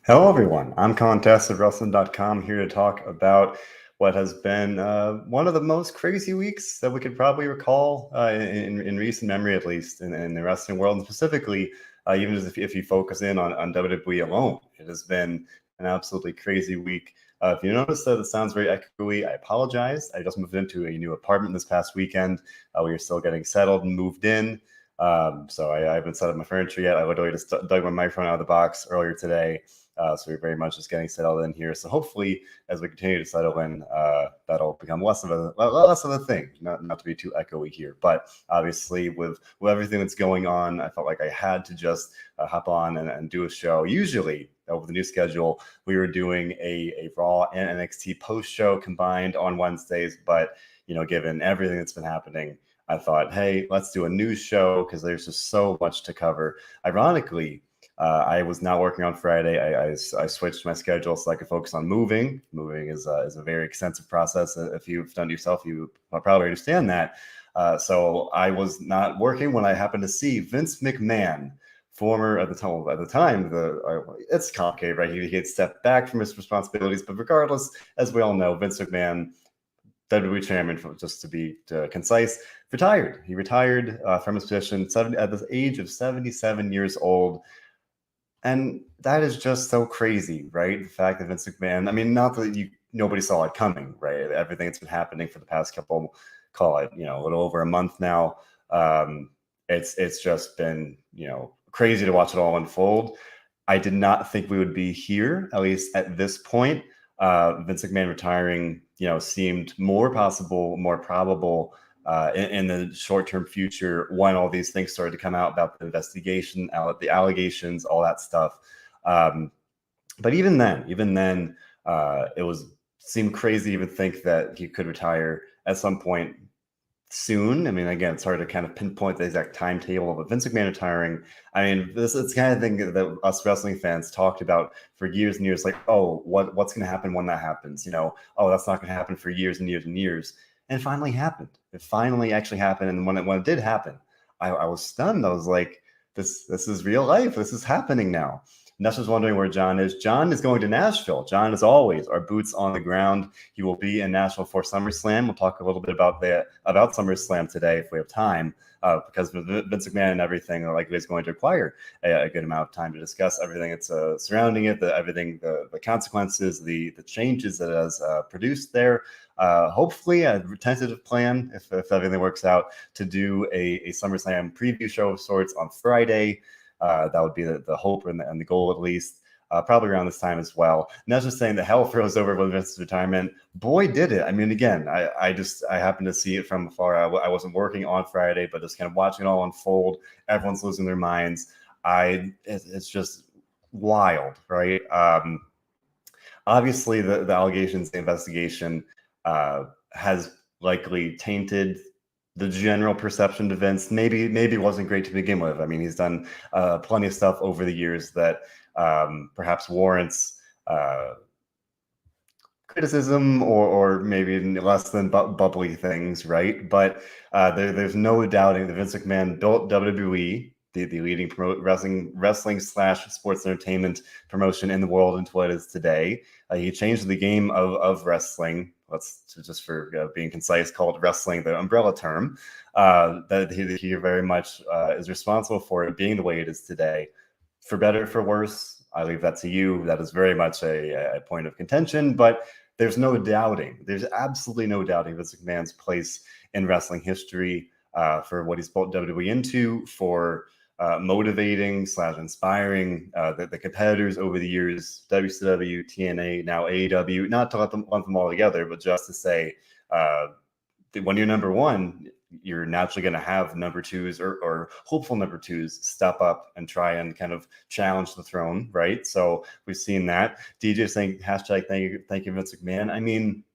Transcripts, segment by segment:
Hello, everyone. I'm Colin Tessier of WrestleZone.com here to talk about what has been one of the most crazy weeks that we could probably recall in recent memory, at least in the wrestling world, and specifically, even if you focus in on WWE alone. It has been an absolutely crazy week. If you notice that it sounds very echoey, I apologize. I just moved into a new apartment this past weekend. We are still getting settled and moved in. So I haven't set up my furniture yet. I literally just dug my microphone out of the box earlier today. So we're very much just getting settled in here. So hopefully, as we continue to settle in, that'll become less of a thing. Not to be too echoey here, but obviously with everything that's going on, I felt like I had to just hop on and do a show. Usually, with the new schedule, we were doing a Raw and NXT post show combined on Wednesdays, but given everything that's been happening, I thought, hey, let's do a news show because there's just so much to cover. Ironically, I was not working on Friday. I switched my schedule so I could focus on moving. Moving is a very extensive process. If you've done it yourself, you probably understand that. So I was not working when I happened to see Vince McMahon, former at the time, it's complicated, right? He had stepped back from his responsibilities, but regardless, as we all know, Vince McMahon, WWE chairman, just to be concise, retired. He retired from his position at the age of 77 years old. And that is just so crazy, right? The fact that Vince McMahon, I mean, not that nobody saw it coming, right? Everything that's been happening for the past couple, call it, a little over a month now. It's just been, crazy to watch it all unfold. I did not think we would be here, at least at this point. Vince McMahon retiring, seemed more possible, more probable in the short-term future when all these things started to come out about the investigation, the allegations, all that stuff. But even then, it seemed crazy to even think that he could retire at some point soon. I mean, again, it's hard to kind of pinpoint the exact timetable, but Vince McMahon retiring, I mean, it's the kind of thing that us wrestling fans talked about for years and years, like, oh, what's going to happen when that happens? Oh, that's not going to happen for years and years and years. And it finally happened. It finally actually happened. And when it did happen, I was stunned. I was like, this is real life. This is happening now. And that's just wondering where John is. John is going to Nashville. John, as always, our boots on the ground. He will be in Nashville for SummerSlam. We'll talk a little bit about SummerSlam today if we have time, because Vince McMahon and everything likely is going to require a good amount of time to discuss everything that's surrounding it, the consequences, the changes that it has produced there. Hopefully, a tentative plan, if everything works out, to do a SummerSlam preview show of sorts on Friday. That would be the hope and the goal, at least. Probably around this time as well. And that's just saying the hell froze over with Vince's retirement. Boy, did it. I mean, again, I happened to see it from afar. I wasn't working on Friday, but just kind of watching it all unfold. Everyone's losing their minds. It's just wild, right? Obviously, the allegations, the investigation has likely tainted the general perception to Vince. Maybe wasn't great to begin with. I mean, he's done plenty of stuff over the years that perhaps warrants criticism or maybe less than bubbly things, right? But there's no doubting that Vince McMahon built WWE, the leading wrestling / sports entertainment promotion in the world, into what it is today. He changed the game of wrestling. Just for being concise, called wrestling, the umbrella term, that he very much is responsible for it being the way it is today. For better or for worse, I leave that to you. That is very much a point of contention, but there's absolutely no doubting Vince McMahon's place in wrestling history, for what he's built WWE into, for motivating / inspiring the competitors over the years, WCW, TNA, now AEW, not to lump them all together, but just to say when you're number one, you're naturally going to have number twos or hopeful number twos step up and try and kind of challenge the throne, right? So we've seen that. DJ saying hashtag thank you Vince McMahon. I mean,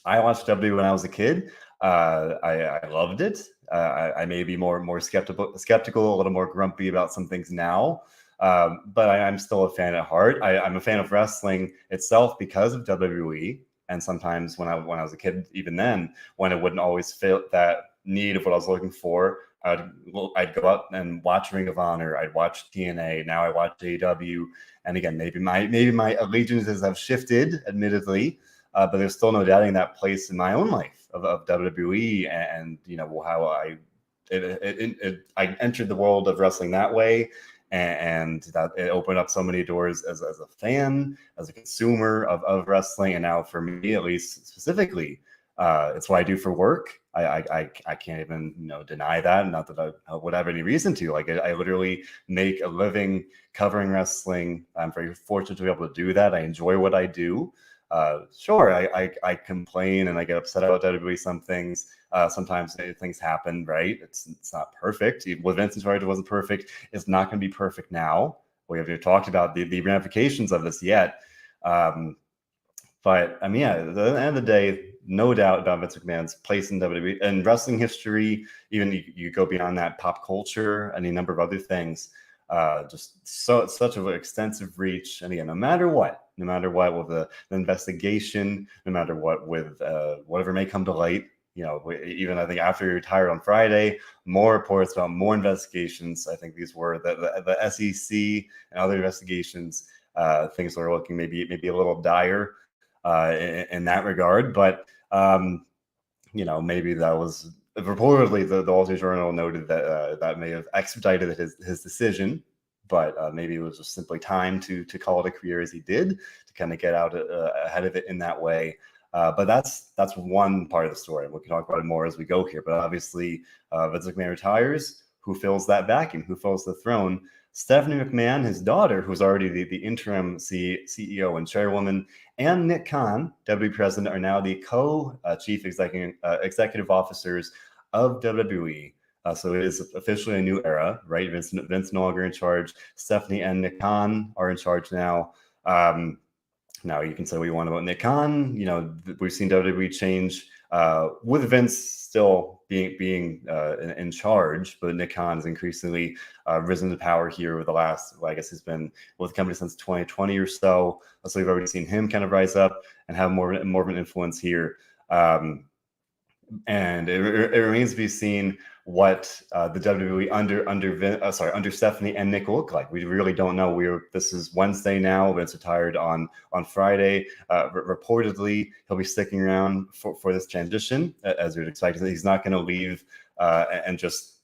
I watched WWE when I was a kid. I loved it. I may be more skeptical, a little more grumpy about some things now. But I'm still a fan at heart. I'm a fan of wrestling itself because of WWE. And sometimes when I was a kid, even then, when it wouldn't always fit that need of what I was looking for, I'd go out and watch Ring of Honor. I'd watch TNA. Now I watch AEW. And again, maybe my allegiances have shifted, admittedly, but there's still no doubting that place in my own life of WWE, and how I entered the world of wrestling that way, and that it opened up so many doors as a fan, as a consumer of wrestling, and now for me, at least specifically, it's what I do for work. I can't even deny that. Not that I would have any reason to. Like I literally make a living covering wrestling. I'm very fortunate to be able to do that. I enjoy what I do. Sure, I complain and I get upset about WWE some things. Sometimes things happen, right? It's not perfect. With Vince in charge, it wasn't perfect. It's not going to be perfect now. We haven't talked about the ramifications of this yet. But I mean, yeah, at the end of the day, no doubt about Vince McMahon's place in WWE and wrestling history. Even you go beyond that, pop culture, any number of other things. Just such an extensive reach. And again, no matter what with the investigation, no matter what with whatever may come to light, even I think after he retired on Friday, more reports about more investigations. I think these were the SEC and other investigations. Things are looking maybe a little dire in that regard, but maybe that was reportedly the Wall Street Journal noted that that may have expedited his decision, but maybe it was just simply time to call it a career as he did, to kind of get out ahead of it in that way. But that's one part of the story. We can talk about it more as we go here. But obviously, Vince McMahon retires. Who fills that vacuum? Who fills the throne? Stephanie McMahon, his daughter, who's already the interim CEO and chairwoman, and Nick Khan, WWE president, are now the co-chief executive officers of WWE. So it is officially a new era, right? Vince no longer in charge. Stephanie and Nick Khan are in charge now. Now you can say what you want about Nick Khan. We've seen WWE change with Vince still being in charge, but Nick Khan has increasingly risen to power here with the last, I guess he's been with the company since 2020 or so. So we've already seen him kind of rise up and have more of an influence here. And it remains to be seen what the WWE under Stephanie and Nick will look like. We really don't know. This is Wednesday now. Vince retired on Friday. Reportedly, he'll be sticking around for this transition, as we'd expect. He's not going to leave and just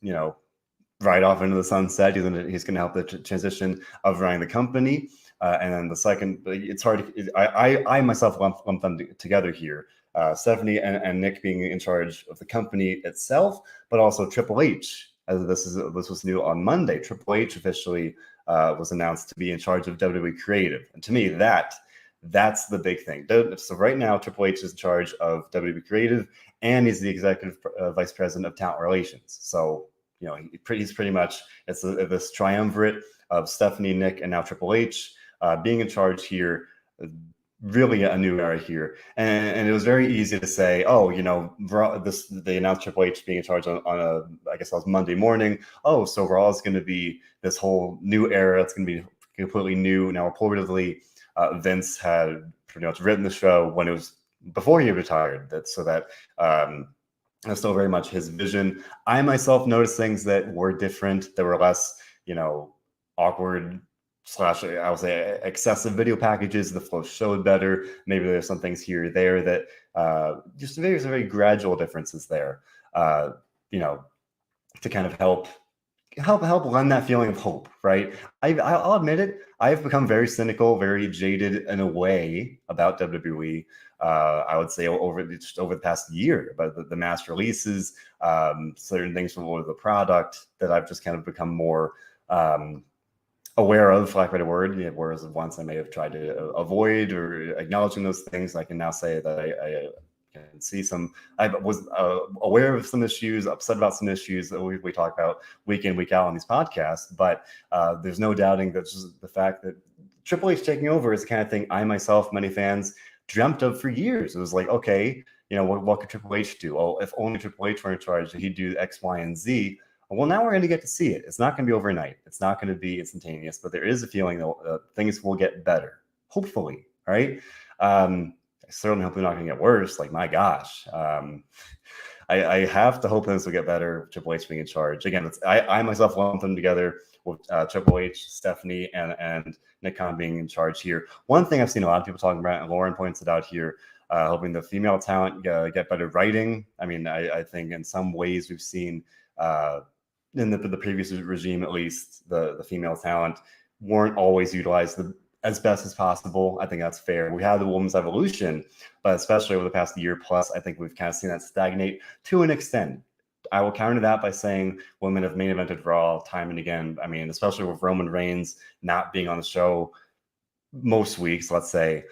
ride off into the sunset. He's going to help the transition of running the company. And then the second, it's hard. I myself lump them together here. Stephanie and Nick being in charge of the company itself, but also Triple H. As this was new on Monday. Triple H officially was announced to be in charge of WWE Creative, and to me, that's the big thing. So right now, Triple H is in charge of WWE Creative, and he's the executive vice president of talent relations. So he's pretty much this triumvirate of Stephanie, Nick, and now Triple H being in charge here. Really a new era here, and it was very easy to say, they announced Triple H being in charge on I guess that was Monday morning. Oh, so Raw is going to be this whole new era. It's going to be completely new. Now, reportedly, Vince had pretty much written the show when it was before he retired. That's still very much his vision. I myself noticed things that were different, that were less, awkward / I would say excessive video packages. The flow showed better. Maybe there's some things here or there that just very gradual differences there. To kind of help lend that feeling of hope, right? I'll admit it. I've become very cynical, very jaded in a way about WWE. I would say over the past year, but the mass releases, certain things from the product that I've just kind of become more aware of, for lack of a better word. Whereas once I may have tried to avoid or acknowledging those things, I can now say that I can see I was aware of some issues, upset about some issues that we talk about week in, week out on these podcasts. But there's no doubting that just the fact that Triple H taking over is the kind of thing I myself, many fans, dreamt of for years. It was like, okay, what could Triple H do? Oh, if only Triple H were in charge, he'd do X, Y, and Z. Well, now we're going to get to see it. It's not going to be overnight. It's not going to be instantaneous, but there is a feeling that things will get better, hopefully, right? I certainly hope they're not going to get worse. Like, my gosh. I have to hope things will get better. Triple H being in charge again. I myself lump them together with Triple H, Stephanie, and Nick Khan being in charge here. One thing I've seen a lot of people talking about, and Lauren points it out here, hoping the female talent get better writing. I mean, I think in some ways we've seen in the previous regime, at least, the female talent weren't always utilized as best as possible. I think that's fair. We had the women's evolution, but especially over the past year plus, I think we've kind of seen that stagnate to an extent. I will counter that by saying women have main evented Raw time and again. I mean, especially with Roman Reigns not being on the show most weeks, let's say,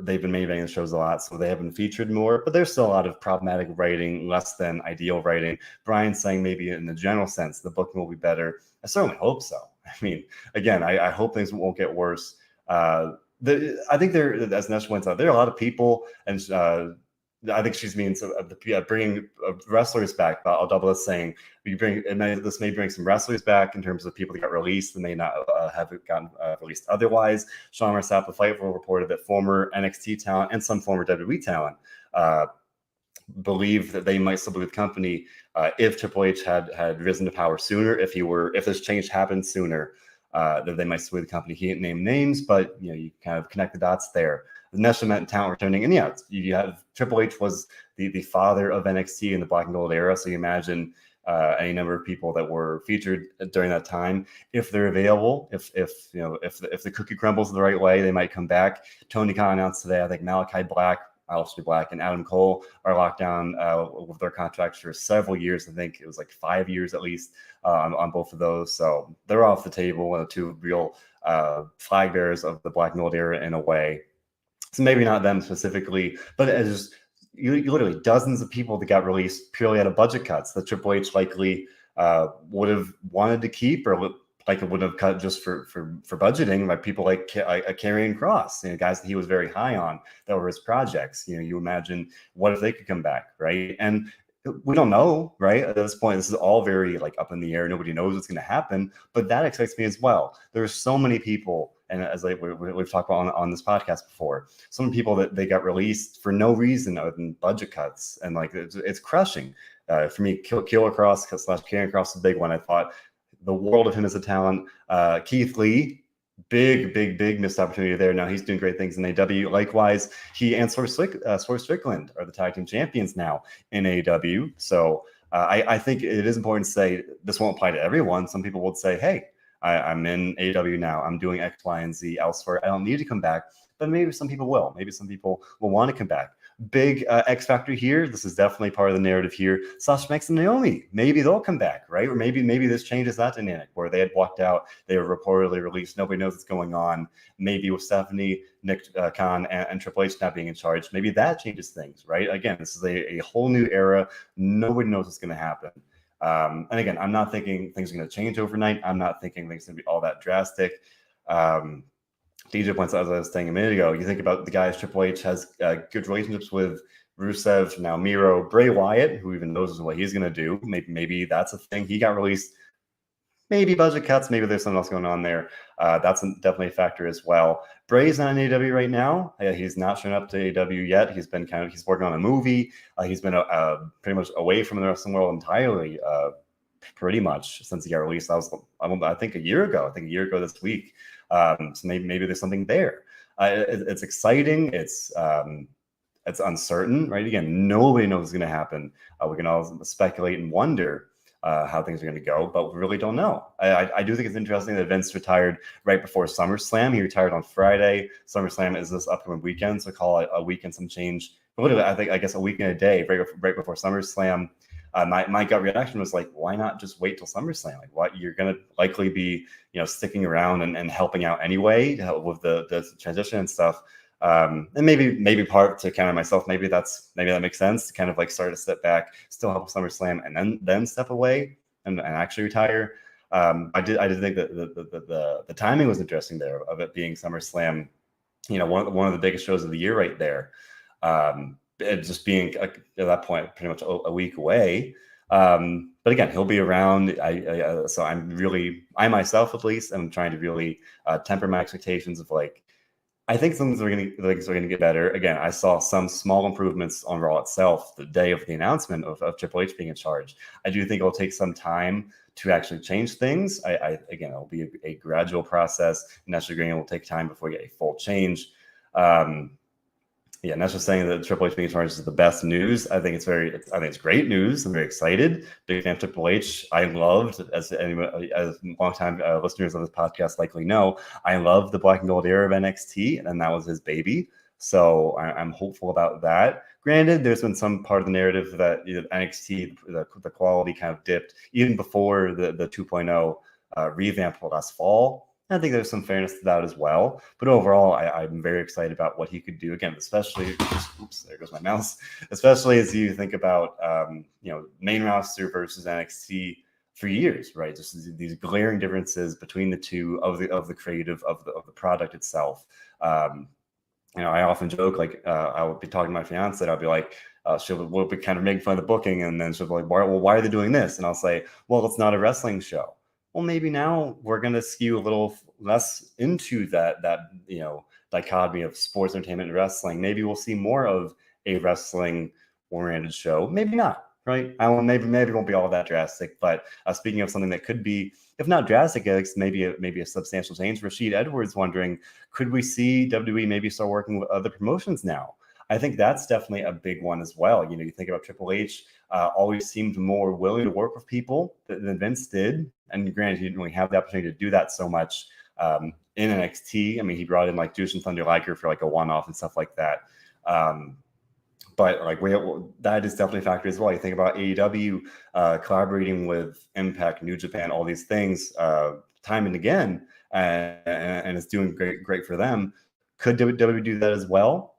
they've been main eventing the shows a lot, so they have been featured more, but there's still a lot of problematic writing, less than ideal writing. Brian's saying maybe in the general sense, the booking will be better. I certainly hope so. I mean, again, I hope things won't get worse. I think as Nesh points out, there are a lot of people, and I think she's means bringing wrestlers back. But I'll double this saying this may bring some wrestlers back in terms of people that got released and may not have gotten released otherwise. Sean Ross the Fightful reported that former NXT talent and some former WWE talent believe that they might still be with the company if Triple H had risen to power sooner, if this change happened sooner, that they might still be with the company. He didn't name names, but you kind of connect the dots there. The Nesha meant talent returning, and you have Triple H was the father of NXT in the Black and Gold era, so you imagine any number of people that were featured during that time, if they're available, if the cookie crumbles the right way, they might come back. Tony Khan announced today, I think Malachi Black, Aleister Black, and Adam Cole are locked down with their contracts for several years. I think it was like 5 years at least on both of those, so they're off the table. The two real flag bearers of the Black and Gold era in a way. So maybe not them specifically, but as you literally dozens of people that got released purely out of budget cuts that Triple H likely would have wanted to keep, or like it would have cut just for budgeting, like people like Karrion Kross, guys that he was very high on that were his projects. You imagine what if they could come back, right? And we don't know, right? At this point, this is all very up in the air. Nobody knows what's going to happen, but that excites me as well. There's so many people, and as we've talked about on this podcast before, so many people that they got released for no reason other than budget cuts, and it's crushing. For me, Killer Cross / Karrion Kross is a big one. I thought the world of him as a talent. Keith Lee, big missed opportunity there. Now he's doing great things in AEW. Likewise, he and Swerve Strickland are the tag team champions now in AEW. So I think it is important to say this won't apply to everyone. Some people would say, hey, I'm in AEW now. I'm doing X, Y, and Z elsewhere. I don't need to come back. But maybe some people will. Maybe some people will want to come back. Big X factor here. This is definitely part of the narrative here. Sasha Banks and Naomi. Maybe they'll come back, right? Or maybe this changes that dynamic where they had walked out. They were reportedly released. Nobody knows what's going on. Maybe with Stephanie, Nick Khan, and Triple H not being in charge, maybe that changes things, right? Again, this is a whole new era. Nobody knows what's going to happen. And again, I'm not thinking things are going to change overnight. I'm not thinking things are going to be all that drastic. DJ points out, as I was saying a minute ago, you think about the guys Triple H has good relationships with: Rusev, now Miro, Bray Wyatt, who even knows what he's going to do. Maybe that's a thing. He got released. Maybe budget cuts. Maybe there's something else going on there. That's definitely a factor as well. Bray's not in AEW right now. He's not shown up to AEW yet. He's been he's working on a movie. He's been pretty much away from the wrestling world entirely, pretty much since he got released. That was, I think, a year ago. I think a year ago this week. So maybe there's something there. It's exciting. It's uncertain, right? Again, nobody knows what's going to happen. We can all speculate and wonder how things are going to go, but we really don't know. I do think it's interesting that Vince retired right before SummerSlam. He retired on Friday. SummerSlam is this upcoming weekend, so call it a week and some change. But literally, I guess a week and a day right before SummerSlam. My gut reaction was why not just wait till SummerSlam? What, you're going to likely be, sticking around and helping out anyway to help with the transition and stuff. And maybe part to counter myself, maybe that makes sense to kind of start to step back, still help with SummerSlam, and then step away and actually retire. I did think that the timing was interesting there of it being SummerSlam, one of the biggest shows of the year right there. It just being at that point pretty much a week away. But again, he'll be around. So I myself at least am trying to really temper my expectations of I think things are going to get better. Again, I saw some small improvements on Raw itself the day of the announcement of Triple H being in charge. I do think it'll take some time to actually change things. Again, it'll be a gradual process. National Green will take time before we get a full change. Yeah, not just saying that Triple H being in charge is the best news. I think it's great news. I'm very excited. Big fan of Triple H. I loved, as long-time listeners of this podcast likely know, I love the Black and Gold era of NXT, and that was his baby. So I'm hopeful about that. Granted, there's been some part of the narrative that NXT, the quality kind of dipped even before the 2.0 revamp last fall. I think there's some fairness to that as well. But overall, I'm very excited about what he could do. Again, especially, oops, there goes my mouse. Especially as you think about, main roster versus NXT for years, right? Just these glaring differences between the two of the creative of the product itself. I often joke, like, I would be talking to my fiance, and I'll be like, we'll be kind of making fun of the booking, and then she'll be like, why are they doing this? And I'll say, well, it's not a wrestling show. Well, maybe now we're going to skew a little less into that dichotomy of sports entertainment and wrestling. Maybe we'll see more of a wrestling oriented show. Maybe not, right? Maybe it won't be all that drastic. But speaking of something that could be, if not drastic, maybe a substantial change. Rashid Edwards wondering, could we see WWE maybe start working with other promotions now? I think that's definitely a big one as well. You think about Triple H, always seemed more willing to work with people than Vince did. And granted, he didn't really have the opportunity to do that so much in NXT. I mean, he brought in like Jushin Thunder Liger for like a one-off and stuff like that. But like that is definitely a factor as well. You think about AEW collaborating with Impact, New Japan, all these things time and again, and it's doing great for them. Could WWE do that as well?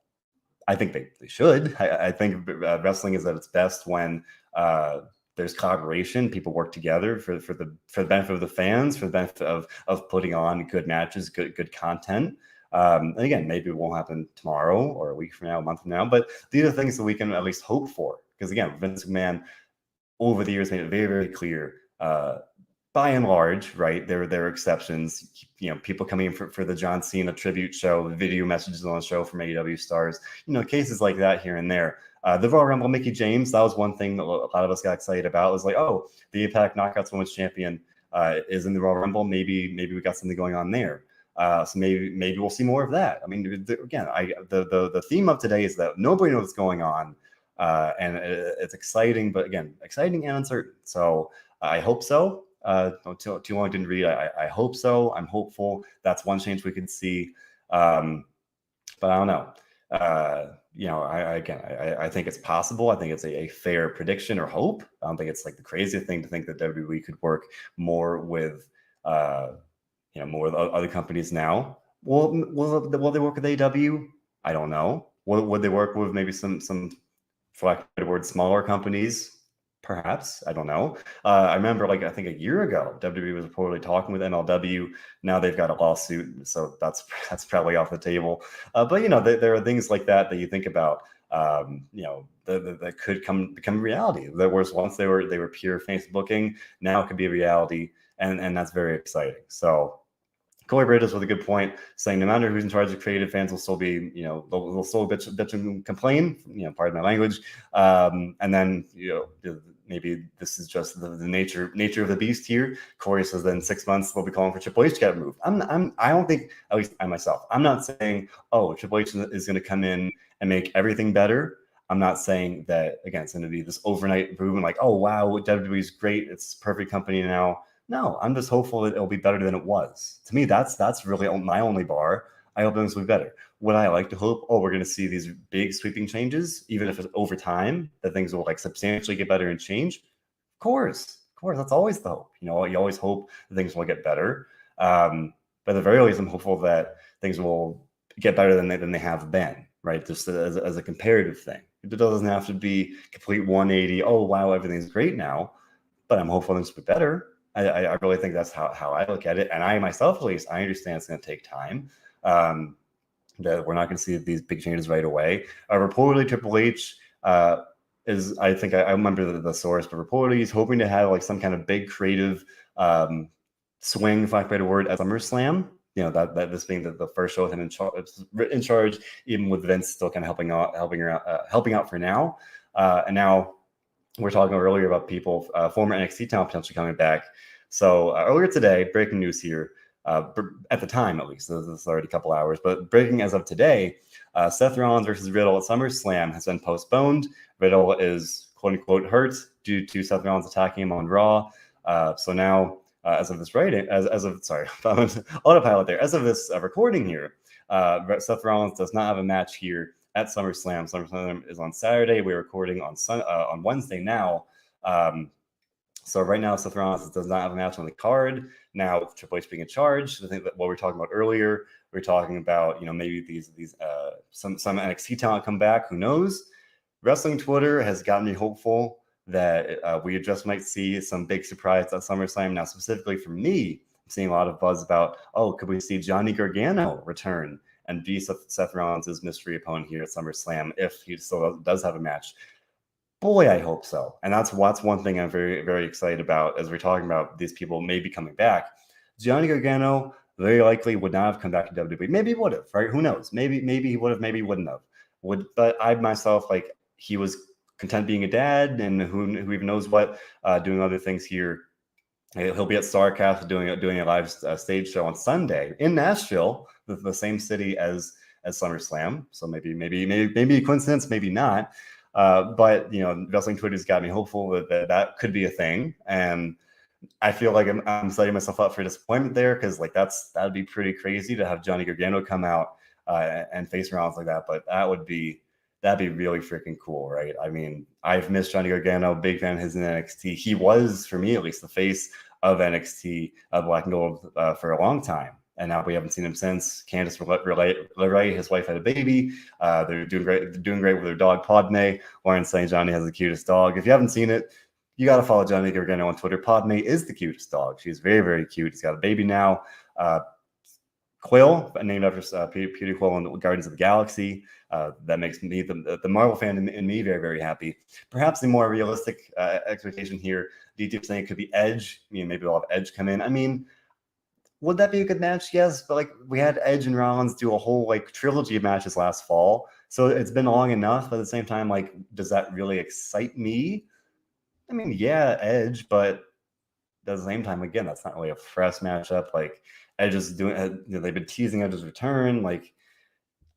I think they should. I think wrestling is at its best when there's collaboration. People work together for the benefit of the fans, for the benefit of putting on good matches, good content. And again, maybe it won't happen tomorrow or a week from now, a month from now, but these are things that we can at least hope for. Because again, Vince McMahon over the years made it very, very clear. By and large, right, there are exceptions. People coming in for the John Cena tribute show, video messages on the show from AEW stars, cases like that here and there. The Royal Rumble, Mickie James, that was one thing that a lot of us got excited about. It was like, oh, the Impact Knockouts Women's Champion is in the Royal Rumble. Maybe we got something going on there. So maybe we'll see more of that. I mean, again, the theme of today is that nobody knows what's going on, and it's exciting, but again, exciting and uncertain. So I hope so. Too long didn't read. I hope so. I'm hopeful. That's one change we could see. But I don't know. I think it's possible. I think it's a fair prediction or hope. I don't think it's like the craziest thing to think that WWE could work more with, more with other companies now. Will they work with AEW? I don't know. Would they work with maybe some, for lack of a better word, smaller companies? Perhaps. I don't know. I remember, I think a year ago, WWE was reportedly talking with MLW. Now they've got a lawsuit, so that's probably off the table. But there are things like that you think about. That could become reality. That was once they were pure face booking. Now it could be a reality, and that's very exciting. So. Corey Bridges with a good point, saying no matter who's in charge of creative, fans will still be, they'll still bitch and complain, pardon my language. And then, maybe this is just the nature of the beast here. Corey says that in 6 months they'll be calling for Triple H to get removed. I don't think, at least I myself, I'm not saying, oh, Triple H is going to come in and make everything better. I'm not saying that, again, it's going to be this overnight improvement, like, oh, wow, WWE is great. It's a perfect company now. No, I'm just hopeful that it'll be better than it was. To me, that's really my only bar. I hope things will be better. Would I like to hope, we're going to see these big sweeping changes, even if it's over time, that things will substantially get better and change? Of course, that's always the hope. You always hope that things will get better. But at the very least, I'm hopeful that things will get better than they have been, right? Just as a comparative thing. It doesn't have to be complete 180. Oh, wow, everything's great now. But I'm hopeful things will be better. I really think that's how I look at it. And I myself, at least, I understand it's going to take time. That we're not going to see these big changes right away. Reportedly, Triple H is, I think I remember the source, but reportedly he's hoping to have some kind of big creative swing, if I can word, at SummerSlam. that this being the first show with him in charge, even with Vince still kind of helping out for now. And now we're talking earlier about people, former NXT talent potentially coming back. So earlier today, breaking news here, at the time at least, this is already a couple hours, but breaking as of today, Seth Rollins versus Riddle at SummerSlam has been postponed. Riddle is quote unquote hurt due to Seth Rollins attacking him on Raw. So now, as of this writing, autopilot there. As of this recording here, Seth Rollins does not have a match here at SummerSlam. SummerSlam is on Saturday. We're recording on Wednesday now. So right now, Seth Rollins does not have a match on the card. Now, with Triple H being in charge, I think that what we were talking about earlier, we're talking about maybe these some NXT talent come back. Who knows? Wrestling Twitter has gotten me hopeful that we just might see some big surprise at SummerSlam. Now, specifically for me, I'm seeing a lot of buzz about, could we see Gianni Gargano return and be Seth Rollins' mystery opponent here at SummerSlam if he still does have a match? Boy, I hope so. And that's one thing I'm very, very excited about as we're talking about these people maybe coming back. Gianni Gargano very likely would not have come back to WWE. Maybe he would have, right? Who knows? Maybe he would have, maybe he wouldn't have. But I myself, he was content being a dad, and who even knows what, doing other things here. He'll be at StarCast doing a live stage show on Sunday in Nashville, the same city as SummerSlam. So maybe a coincidence, maybe not. But Wrestling Twitter's got me hopeful that could be a thing, and I feel like I'm setting myself up for disappointment there because that'd be pretty crazy to have Johnny Gargano come out and face Rollins like that. But that'd be really freaking cool, right? I mean, I've missed Johnny Gargano, big fan of his in NXT. He was, for me at least, the face of NXT Black and Gold for a long time. And now we haven't seen him since. Candice LeRae, his wife, had a baby. They're doing great. They're doing great with their dog Padme. Lauren saying Johnny has the cutest dog. If you haven't seen it, you got to follow Johnny Gargano on Twitter. Padme is the cutest dog. She's very, very cute. He's got a baby now. Quill, named after Peter Quill in Guardians of the Galaxy. That makes me, the Marvel fan in me, very, very happy. Perhaps the more realistic expectation here, DT saying it could be Edge. Maybe they'll have Edge come in. I mean, would that be a good match? Yes, but we had Edge and Rollins do a whole trilogy of matches last fall, so it's been long enough. But at the same time, does that really excite me? I mean, yeah, Edge, but at the same time, again, that's not really a fresh matchup. Edge is doing, they've been teasing Edge's return.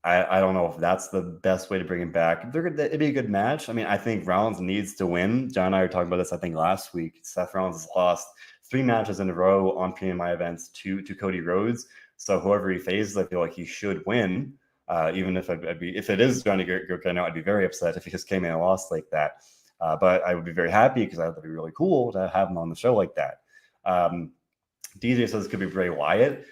I don't know if that's the best way to bring him back. It'd be a good match. I mean, I think Rollins needs to win. John and I were talking about this, I think, last week. Seth Rollins has lost 3 matches in a row on PMI events to Cody Rhodes. So whoever he faces, I feel like he should win. Even if if it is Johnny Gargano, I'd be very upset if he just came in and lost like that. But I would be very happy because that would be really cool to have him on the show like that. DJ says it could be Bray Wyatt.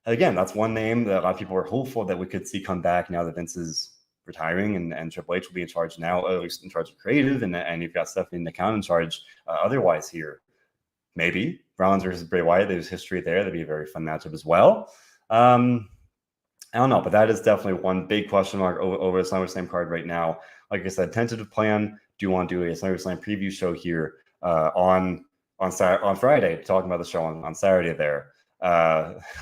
Again, that's one name that a lot of people are hopeful that we could see come back now that Vince is retiring and Triple H will be in charge now, at least in charge of creative, and you've got Stephanie McMahon in charge otherwise here. Maybe Rollins versus Bray Wyatt. There's history there. That'd be a very fun matchup as well. I don't know, but that is definitely one big question mark over the SummerSlam card right now. Like I said, tentative plan. Do you want to do a SummerSlam preview show here on Friday, talking about the show on Saturday there?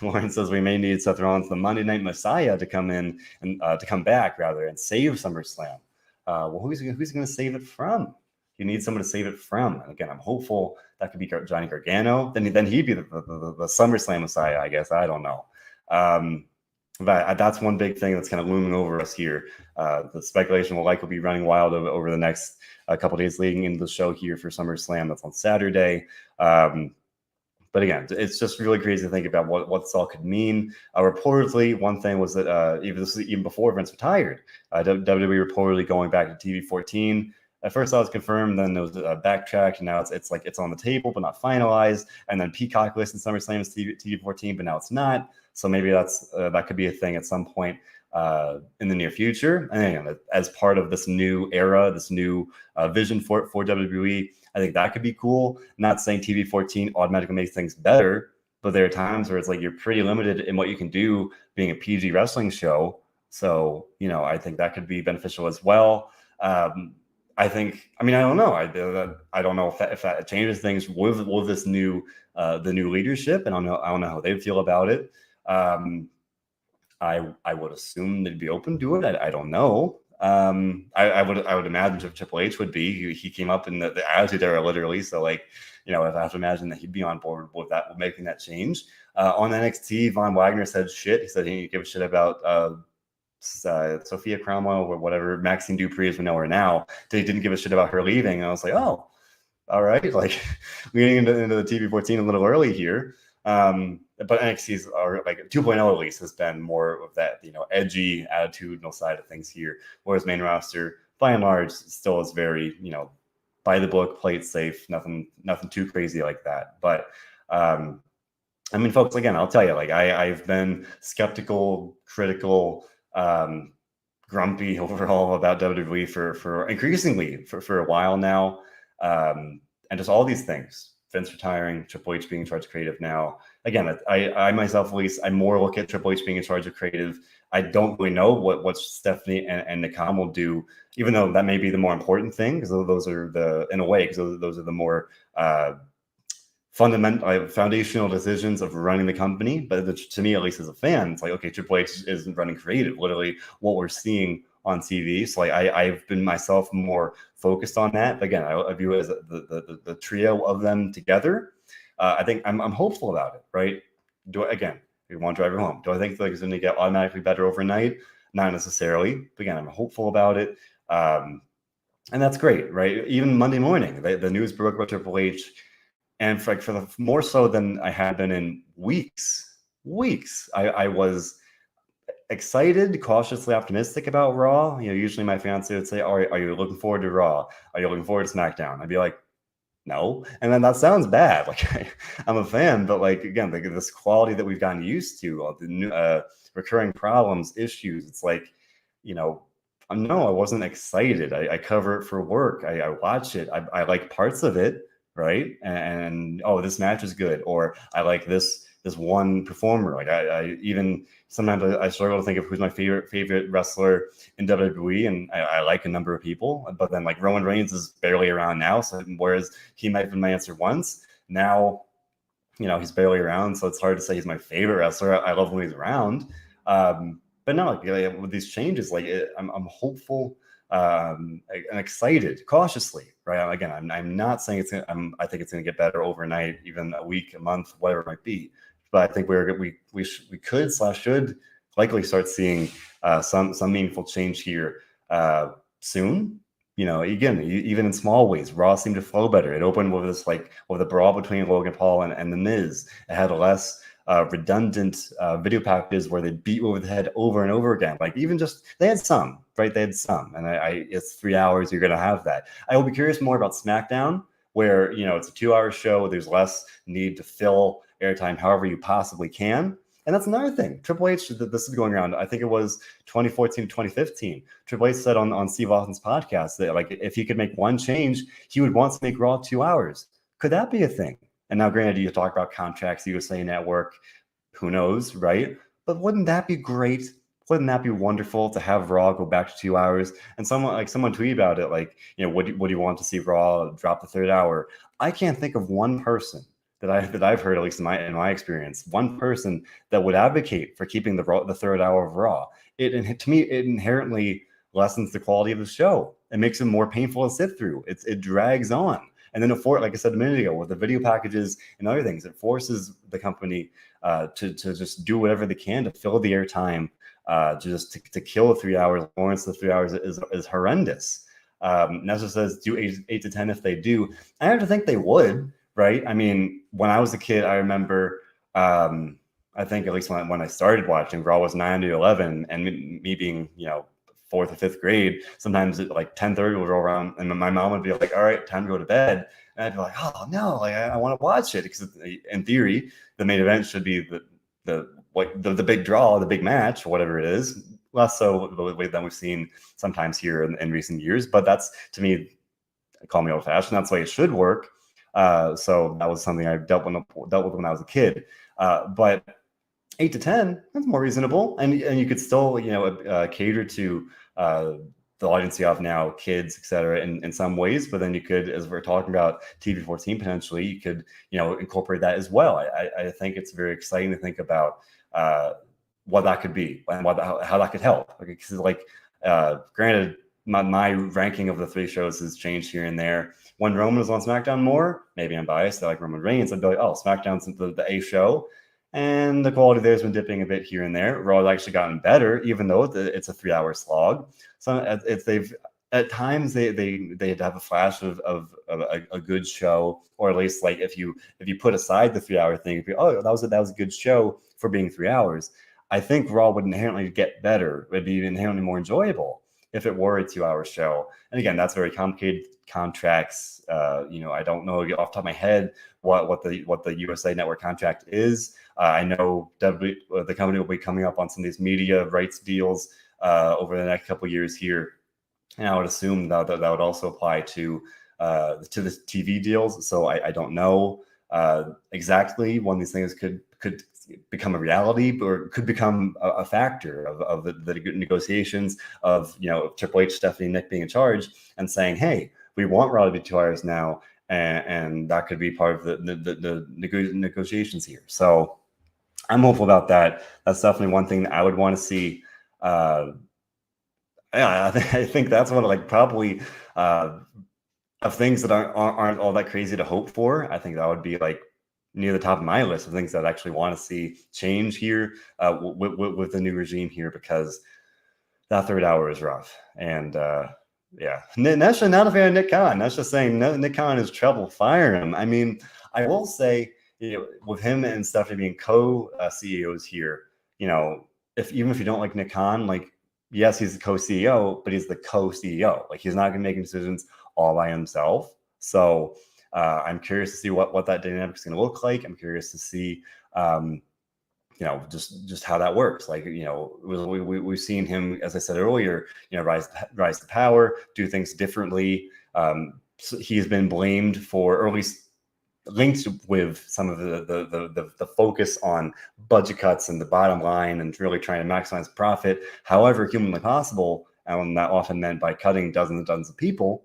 Lauren says we may need Seth Rollins, the Monday Night Messiah, to come in and to come back rather and save SummerSlam. Well, who's going to save it from? You need someone to save it from. And again, I'm hopeful that could be Johnny Gargano. Then he'd be the SummerSlam Messiah, I guess. I don't know. But that's one big thing that's kind of looming over us here. The speculation will likely be running wild over the next couple of days leading into the show here for SummerSlam. That's on Saturday. But again, it's just really crazy to think about what this all could mean. Reportedly, one thing was that even before Vince retired, WWE reportedly going back to TV 14. At first, that was confirmed. Then it was backtracked, and now it's on the table, but not finalized. And then Peacock listed SummerSlam as TV 14, but now it's not. So maybe that could be a thing at some point in the near future. And again, as part of this new era, this new vision for WWE, I think that could be cool. Not saying TV 14 automatically makes things better, but there are times where it's you're pretty limited in what you can do being a PG wrestling show. So I think that could be beneficial as well. I don't know. I don't know if that changes things with this new the new leadership, and I don't know how they feel about it. I would assume they'd be open to it. I don't know. I would imagine Triple H would be. He came up in the Attitude Era literally, so like, you know, I have to imagine that he'd be on board with that, with making that change. On NXT, Von Wagner said shit. He said he didn't give a shit about Sophia Cromwell or whatever, Maxine Dupree as we know her now. They didn't give a shit about her leaving. And I was like, oh, all right, like we're getting into the TV14 a little early here. But NXT's are like 2.0 at least has been more of that, you know, edgy, attitudinal side of things here. Whereas main roster, by and large, still is very, you know, by the book, play it safe, nothing too crazy like that. But I mean, folks, again, I'll tell you, like I've been skeptical, critical, grumpy overall about WWE for increasingly for a while now. And just all these things. Vince retiring, Triple H being in charge of creative now. Again, I myself, at least, I more look at Triple H being in charge of creative. I don't really know what Stephanie and Nakam will do, even though that may be the more important thing, because those are in a way, because those are the more fundamental, foundational decisions of running the company. But to me, at least as a fan, it's like, okay, Triple H isn't running creative, literally what we're seeing on TV. So like I've been myself more focused on that. But again, I view it as the trio of them together. I think I'm hopeful about it, right? We want to drive it home. Do I think like it's going to get automatically better overnight? Not necessarily. But again, I'm hopeful about it. And that's great, right? Even Monday morning, the news broke about Triple H. And for the more so than I had been in weeks, I was excited, cautiously optimistic about Raw. You know, usually my fiance would say, are you looking forward to Raw? Are you looking forward to SmackDown? I'd be like, no. And then that sounds bad. Like I'm a fan, but like, again, like this quality that we've gotten used to, the new recurring problems, issues. It's like, you know, no, I wasn't excited. I cover it for work. I watch it. I like parts of it, right? And oh, this match is good. Or I like this one performer. Like I even sometimes I struggle to think of who's my favorite wrestler in WWE, and I like a number of people, but then like Roman Reigns is barely around now. So whereas he might have been my answer once, now, you know, he's barely around. So it's hard to say he's my favorite wrestler. I love when he's around. But no, like, with these changes, like I'm hopeful and excited, cautiously, right? Again, I'm not saying it's I think it's going to get better overnight, even a week, a month, whatever it might be. But I think we should likely start seeing some meaningful change here soon. You know, again, even in small ways, Raw seemed to flow better. It opened with this with a brawl between Logan Paul and The Miz. It had less redundant video packages where they beat over the head over and over again. Like even just they had some, right? They had some, and it's 3 hours. You're going to have that. I will be curious more about SmackDown, where, you know, it's a 2-hour show. There's less need to fill airtime however you possibly can. And that's another thing. Triple H, this is going around, I think it was 2014 to 2015. Triple H said on Steve Austin's podcast that like if he could make one change, he would want to make Raw 2 hours. Could that be a thing? And now, granted, you talk about contracts, USA Network, who knows, right? But wouldn't that be great? Wouldn't that be wonderful to have Raw go back to 2 hours? And someone tweeted about it, like, you know, would you want to see Raw drop the 3rd hour? I can't think of one person that I've heard, at least in my experience, one person that would advocate for keeping the 3rd hour of Raw. To me, it inherently lessens the quality of the show. It makes it more painful to sit through. It drags on. And then like I said a minute ago, with the video packages and other things, it forces the company to just do whatever they can to fill the airtime, to kill the 3 hours. Lawrence, the 3 hours is horrendous. Nessa says do 8 to 10 if they do. I have to think they would, right? I mean, when I was a kid, I remember, I think at least when I started watching, Raw was 9 to 11, and me being, you know, 4th or 5th grade, sometimes at like 10:30 would roll around, and my mom would be like, "All right, time to go to bed," and I'd be like, "Oh no, like I want to watch it," because in theory, the main event should be the big draw, the big match, whatever it is. Less so the way that we've seen sometimes here in recent years, but that's, to me, call me old-fashioned. That's the way it should work. So that was something I dealt with when I was a kid. But 8 to 10, that's more reasonable, and you could still, you know, cater to the audience you have now, kids, etc., in some ways. But then you could, as we're talking about TV14 potentially, you could, you know, incorporate that as well. I think it's very exciting to think about what that could be and how that could help. Because like, granted, my ranking of the 3 shows has changed here and there. When Roman was on SmackDown more, maybe I'm biased, I like Roman Reigns, I'd be like, oh, SmackDown's the A show. And the quality there's been dipping a bit here and there. Raw has actually gotten better, even though it's a 3-hour slog. So they've at times they'd have a flash of a good show, or at least like if you put aside the 3-hour thing, if you, oh, that was a good show for being 3 hours. I think Raw would inherently get better. It would be inherently more enjoyable if it were a 2-hour show. And again, that's very complicated contracts. I don't know off the top of my head what the USA Network contract is. I know the company will be coming up on some of these media rights deals over the next couple of years here, and I would assume that would also apply to the TV deals. So I don't know exactly when these things could become a reality, or could become a factor of the negotiations of Triple H, Stephanie, Nick being in charge and saying, hey, we want Raw to be 2 hours now, and that could be part of the negotiations here. So I'm hopeful about that. That's definitely one thing that I would want to see. Yeah, I think that's one of probably of things that aren't all that crazy to hope for. I think that would be near the top of my list of things that I actually want to see change here with the new regime here, because that 3rd hour is rough. And yeah, that's not a fan of Nick Khan. That's just saying Nick Khan is trouble. Fire him. I mean, I will say, with him and Stephanie being co-CEOs here, even if you don't like Nick Khan, yes, he's the co-CEO, but he's the co-CEO. He's not going to make decisions all by himself. So I'm curious to see what that dynamic is going to look like. I'm curious to see, just how that works. We've seen him, as I said earlier, rise to power, do things differently. So he's been blamed for, or at least linked with, some of the focus on budget cuts and the bottom line and really trying to maximize profit however humanly possible. And that often meant by cutting dozens and dozens of people.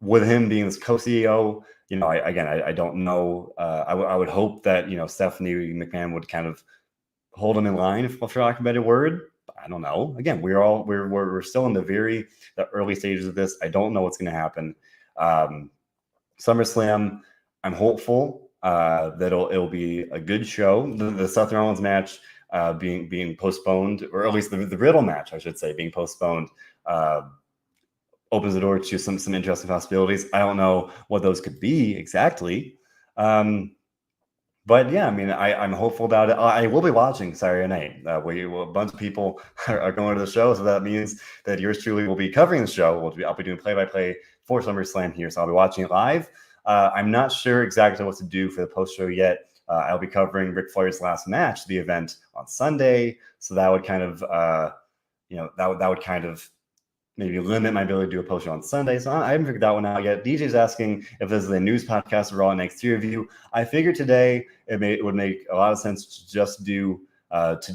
With him being this co-CEO, I don't know. I would hope that, Stephanie McMahon would kind of hold him in line, for lack of a better word. But I don't know. Again, we're still in the early stages of this. I don't know what's going to happen. SummerSlam, I'm hopeful that it'll be a good show. The Seth Rollins match being postponed, or at least the Riddle match, I should say, being postponed, opens the door to some interesting possibilities. I don't know what those could be exactly. But yeah, I mean, I'm hopeful about it. I will be watching Saturday night. A bunch of people are going to the show, so that means that yours truly will be covering the show. I'll be doing play-by-play for SummerSlam here, so I'll be watching it live. I'm not sure exactly what to do for the post-show yet. I'll be covering Ric Flair's last match, the event, on Sunday, so that would kind of, that would kind of maybe limit my ability to do a post show on Sunday. So I haven't figured that one out yet. DJ's asking if this is a news podcast or Raw NXT review. I figured today it would make a lot of sense to just do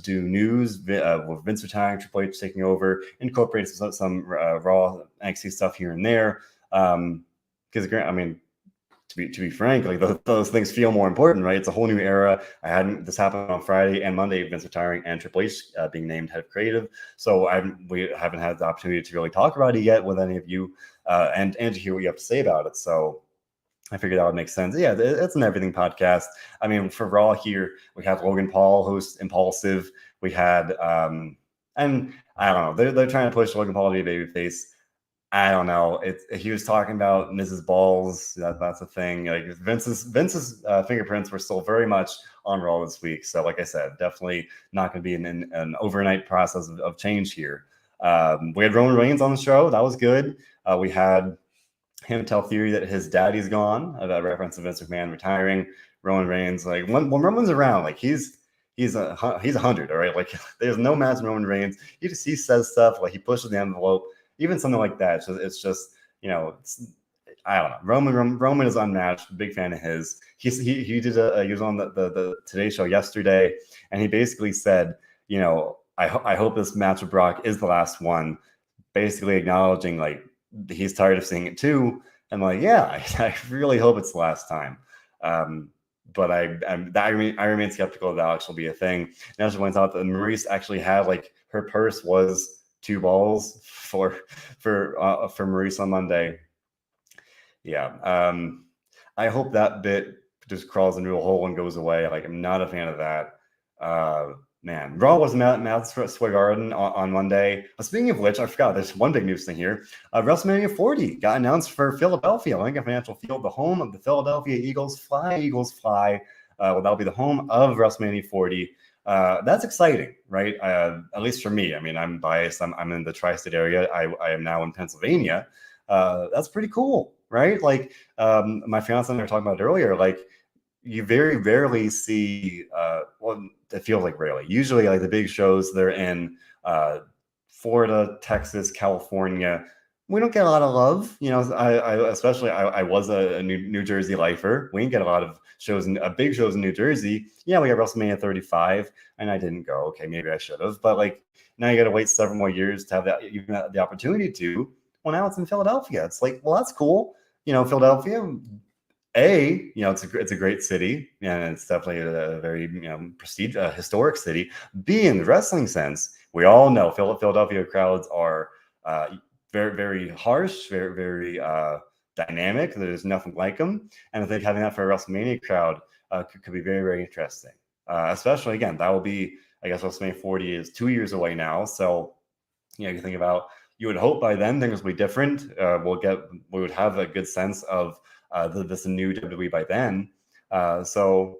news with Vince retiring, Triple H taking over, incorporate some Raw NXT stuff here and there. Because I mean, to be frank, those things feel more important, right? It's a whole new era. This happened on Friday and Monday, Vince retiring and Triple H being named head of creative. So we haven't had the opportunity to really talk about it yet with any of you, and to hear what you have to say about it. So I figured that would make sense. Yeah, it's an everything podcast. I mean, for Raw here, we have Logan Paul, who's impulsive. We had, and I don't know, they're trying to push Logan Paul to be a babyface. I don't know. He was talking about Mrs. Balls. That's a thing. Vince's fingerprints were still very much on Raw this week. So, like I said, definitely not going to be an overnight process of change here. We had Roman Reigns on the show. That was good. We had him tell Theory that his daddy's gone. That reference to Vince McMahon retiring. Roman Reigns, when Roman's around, he's 100. All right, there's no match in Roman Reigns. He says stuff, he pushes the envelope. Even something like that. It's just I don't know. Roman is unmatched. Big fan of his. He was on the Today Show yesterday, and he basically said, I hope this match with Brock is the last one. Basically acknowledging he's tired of seeing it too. And yeah, I really hope it's the last time. but I remain skeptical that actually will be a thing. And I points out that Maurice actually had like her purse was 2 balls for Maurice on Monday. Yeah, I hope that bit just crawls into a hole and goes away. Like, I'm not a fan of that. Man, Raw was Madison Square Garden on Monday. Speaking of which, I forgot, there's one big news thing here. WrestleMania 40 got announced for Philadelphia, Lincoln Financial Field, the home of the Philadelphia Eagles. Fly, Eagles, fly. Well, that'll be the home of WrestleMania 40. That's exciting, right? At least for me. I mean, I'm biased. I'm in the tri-state area. I am now in Pennsylvania. That's pretty cool, right? Like, my fiance and I were talking about it earlier, like, you very rarely see, well, it feels like rarely. Usually, like the big shows, they're in Florida, Texas, California. We don't get a lot of love, you know. I was a New Jersey lifer. We didn't get a lot of shows, big shows in New Jersey. Yeah, we got WrestleMania 35, and I didn't go. Okay, maybe I should have, but like now you got to wait several more years to have the opportunity to. Well, now it's in Philadelphia. It's like, well, that's cool. You know, Philadelphia. You know, it's a great city, and it's definitely a very, you know, historic city. B, in the wrestling sense, we all know Philadelphia crowds are very, very harsh, very, very dynamic. There's nothing like them, and I think having that for a WrestleMania crowd could be very, very interesting. Especially, again, that will be, I guess, WrestleMania 40 is 2 years away now, so you know, you think about, you would hope by then things will be different. We would have a good sense of this new WWE by then. So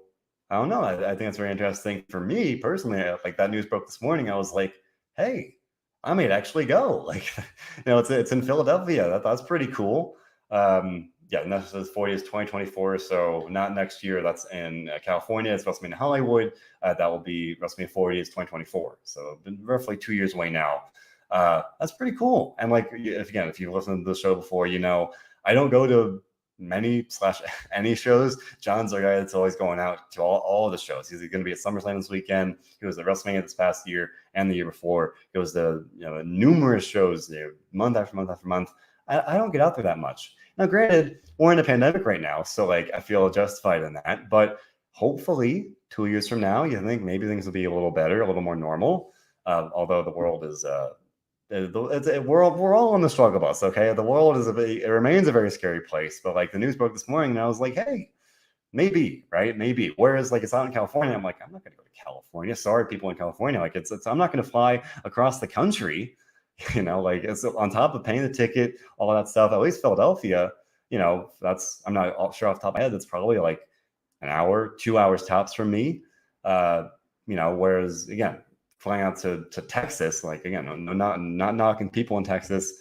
I don't know. I think it's very interesting for me personally. Like, that news broke this morning, I was like, hey, I might actually go. Like, you know, it's in Philadelphia. That's pretty cool. Yeah, and that's 40 is 2024, so not next year. That's in California. It's WrestleMania Hollywood. That will be WrestleMania 40 is 2024. So roughly 2 years away now. That's pretty cool. And like, if you've listened to the show before, you know, I don't go to any shows. John's our guy that's always going out to all of the shows. He's going to be at SummerSlam this weekend. He was at WrestleMania this past year and the year before. He goes to, you know, numerous shows, you know, month after month after month. I don't get out there that much. Now, granted, we're in a pandemic right now, so like I feel justified in that. But hopefully, 2 years from now, you think maybe things will be a little better, a little more normal. Although the world is we're all on the struggle bus, okay? The world it remains a very scary place. But like, the news broke this morning, and I was like, hey, maybe, right? Maybe. Whereas like, it's out in California, I'm like, I'm not going to go to California. Sorry, people in California. Like, it's I'm not going to fly across the country. You know, like, it's on top of paying the ticket, all of that stuff. At least Philadelphia, you know, I'm not sure off the top of my head. That's probably like an hour, 2 hours tops from me. You know, whereas again, flying out to Texas, like, again, not knocking people in Texas.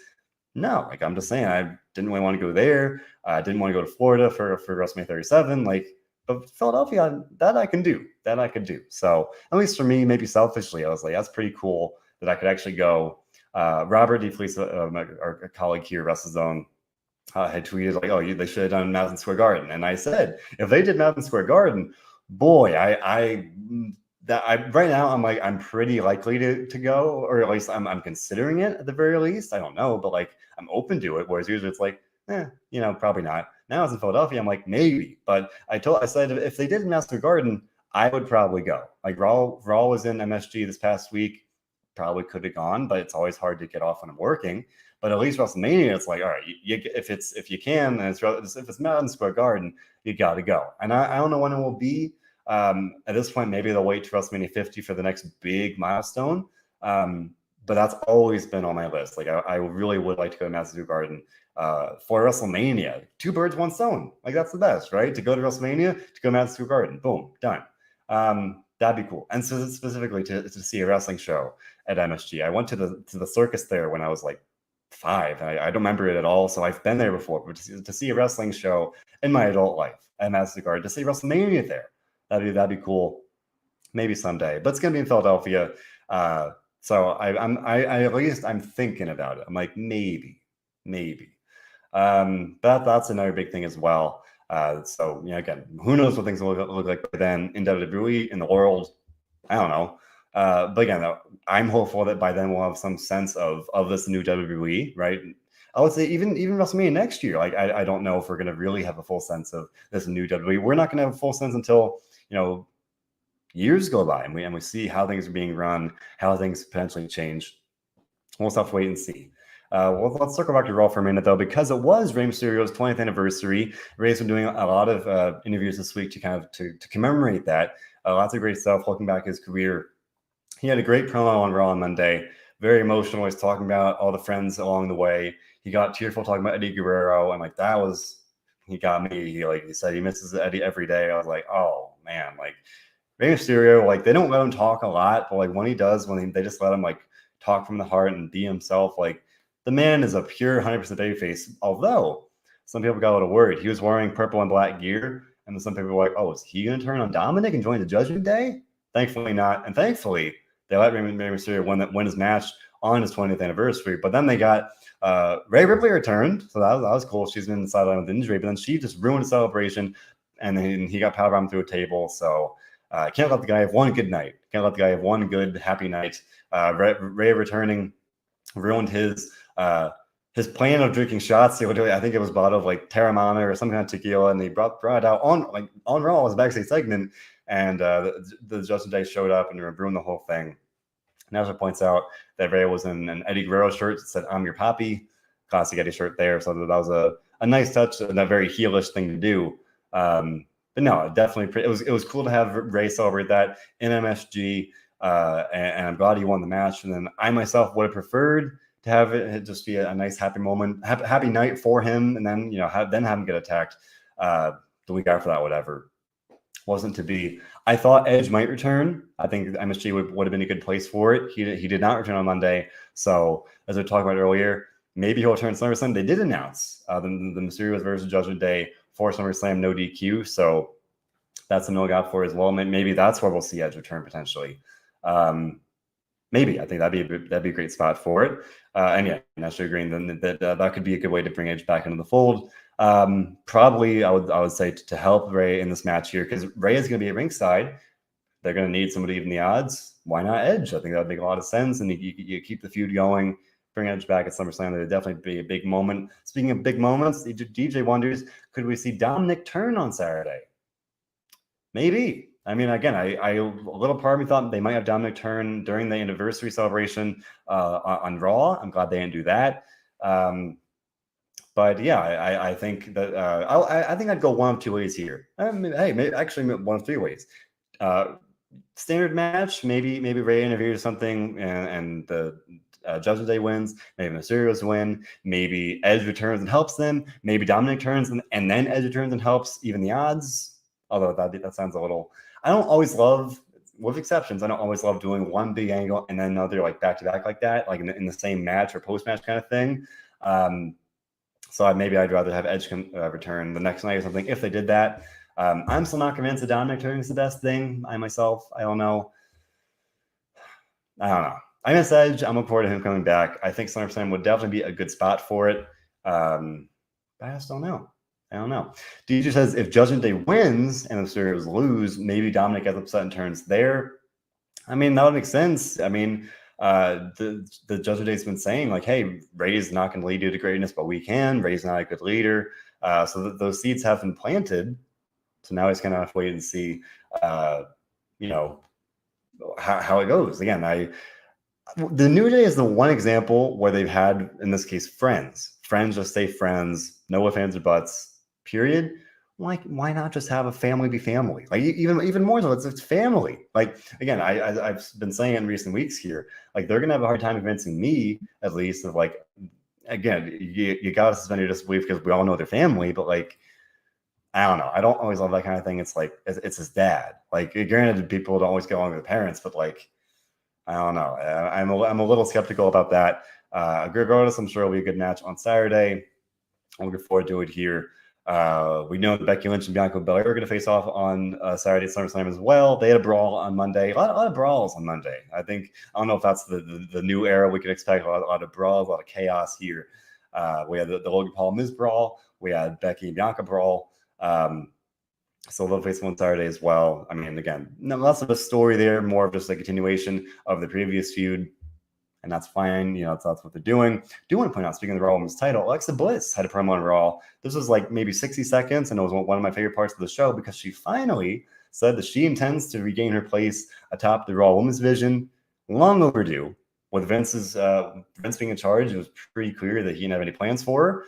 No, like, I'm just saying, I didn't really want to go there. I didn't want to go to Florida for WrestleMania 37. Like, but Philadelphia, that I can do. That I could do. So at least for me, maybe selfishly, I was like, that's pretty cool that I could actually go. Robert DeFelice, our colleague here, WrestleZone, had tweeted like, "Oh, they should have done Madison Square Garden," and I said, if they did Madison Square Garden, boy, right now I'm like, I'm pretty likely to go, or at least I'm considering it at the very least. I don't know, but like, I'm open to it. Whereas usually it's like, you know, probably not. Now it's in Philadelphia, I'm like, maybe. But I said if they did Madison Square Garden, I would probably go. Like, Raw was in MSG this past week. Probably could have gone, but it's always hard to get off when I'm working. But at least WrestleMania, it's like, all right, if you can, and if it's Madison Square Garden, you got to go. And I don't know when it will be. At this point, maybe they'll wait to WrestleMania 50 for the next big milestone. But that's always been on my list. Like, I really would like to go to Madison Square Garden for WrestleMania. 2 birds, 1 stone. Like, that's the best, right? To go to WrestleMania, to go to Madison Square Garden. Boom, done. That'd be cool. And so specifically to see a wrestling show at MSG. I went to the circus there when I was like 5. I don't remember it at all. So I've been there before. But to see a wrestling show in my adult life at Madison Square Garden, to see WrestleMania there, that'd be cool. Maybe someday. But it's gonna be in Philadelphia. So I at least I'm thinking about it. I'm like, maybe. That's another big thing as well. So, you know, again, who knows what things will look like by then in WWE, in the world. I don't know. But again, I'm hopeful that by then we'll have some sense of this new WWE, right? I would say even WrestleMania next year. Like I don't know if we're gonna really have a full sense of this new WWE. We're not gonna have a full sense until years go by and we see how things are being run, how things potentially change. We'll just have to wait and see. Well, let's circle back to Raw for a minute, though, because it was Rey Mysterio's 20th anniversary. Rey's been doing a lot of interviews this week to kind of to commemorate that. Lots of great stuff. Looking back at his career, he had a great promo on Raw on Monday. Very emotional. He's talking about all the friends along the way. He got tearful talking about Eddie Guerrero, and like he got me. He said he misses Eddie every day. I was like, oh man, like Rey Mysterio, like they don't let him talk a lot, but like when he does, they just let him like talk from the heart and be himself. Like the man is a pure 100% babyface. Although some people got a little worried. He was wearing purple and black gear, and then some people were like, "Oh, is he going to turn on Dominic and join the Judgment Day?" Thankfully not, and thankfully they let Rey Mysterio win his match on his 20th anniversary. But then they got Rhea Ripley returned, so that was cool. She's been in the sideline with injury, but then she just ruined the celebration, and then he got powerbombed through a table. So. Can't let the guy have one good night. Can't let the guy have one good, happy night. Rey returning ruined his plan of drinking shots. I think it was a bottle of like Terramana or some kind of tequila, and he brought it out on Raw as a backstage segment, and the Judgment Day showed up and ruined the whole thing. And also points out that Rey was in an Eddie Guerrero shirt that said "I'm your papi," classic Eddie shirt there. So that was a nice touch and a very heelish thing to do. But no, definitely, it was cool to have Rey celebrate that in MSG, and I'm glad he won the match. And then I myself would have preferred to have it just be a nice, happy moment, happy night for him, and then have him get attacked the week after that, whatever. Wasn't to be. I thought Edge might return. I think MSG would have been a good place for it. He did not return on Monday. So as we talked about earlier, maybe he'll return SummerSlam. They did announce the Mysterios versus Judgment Day for SummerSlam, no DQ. So that's something to look out for as well. Maybe that's where we'll see Edge return potentially. Maybe I think that'd be a great spot for it. And yeah, I'm actually agreeing that could be a good way to bring Edge back into the fold. Probably I would say to help Rey in this match here, because Rey is going to be at ringside. They're going to need somebody to even the odds. Why not Edge? I think that would make a lot of sense, and you keep the feud going. Bring Edge back at SummerSlam. That would definitely be a big moment. Speaking of big moments, DJ wonders, could we see Dominic turn on Saturday? Maybe. I mean, again, a little part of me thought they might have Dominic turn during the anniversary celebration on Raw. I'm glad they didn't do that. But yeah, I think that I think I'd go one of two ways here. Maybe actually one of three ways. Standard match, maybe Rey interferes or something, and the Judgment Day wins. Maybe Mysterios win. Maybe Edge returns and helps them. Maybe Dominic turns and then Edge returns and helps even the odds. Although that sounds a little. I don't always love, with exceptions, I don't always love doing one big angle and then another like back to back like that, like in the same match or post match kind of thing. So maybe I'd rather have Edge return the next night or something if they did that. I'm still not convinced that Dominic turning is the best thing. I don't know. I miss Edge. I'm looking forward to him coming back. I think SummerSlam would definitely be a good spot for it. But I just don't know. DJ says if Judgment Day wins and the Mysterios lose, maybe Dominic gets upset and turns there. I mean, that would make sense. I mean, the Judgment Day's been saying like, hey, Rey's not going to lead you to greatness, but we can. Rey's not a good leader. So those seeds have been planted. So now he's going to have to wait and see, how it goes. Again, the New Day is the one example where they've had, in this case, friends. Friends just stay friends. No ifs, ands, or buts. Period. Like, why not just have a family be family? Like, even more so, it's family. Like, again, I've been saying it in recent weeks here. Like, they're gonna have a hard time convincing me, at least, of like, again, you gotta suspend your disbelief because we all know they're family. But like, I don't know. I don't always love that kind of thing. It's like it's his dad. Like, granted, people don't always get along with their parents, but like, I don't know. I'm a little skeptical about that. Regardless, I'm sure it'll be a good match on Saturday. I'm looking forward to it here. We know that Becky Lynch and Bianca Belair are going to face off on Saturday at SummerSlam as well. They had a brawl on Monday. A lot of brawls on Monday. I don't know if that's the new era we can expect. A lot of brawls, a lot of chaos here. We had the Logan Paul Miz brawl. We had Becky and Bianca brawl. So they'll face on Saturday as well. I mean, again, less of a story there, more of just a continuation of the previous feud. and that's fine. That's what they're doing. Do want to point out, speaking of the Raw Women's title, Alexa Bliss had a promo on Raw. This was like maybe 60 seconds, and it was one of my favorite parts of the show because she finally said that she intends to regain her place atop the Raw Women's division. Long overdue. With Vince being in charge, it was pretty clear that he didn't have any plans for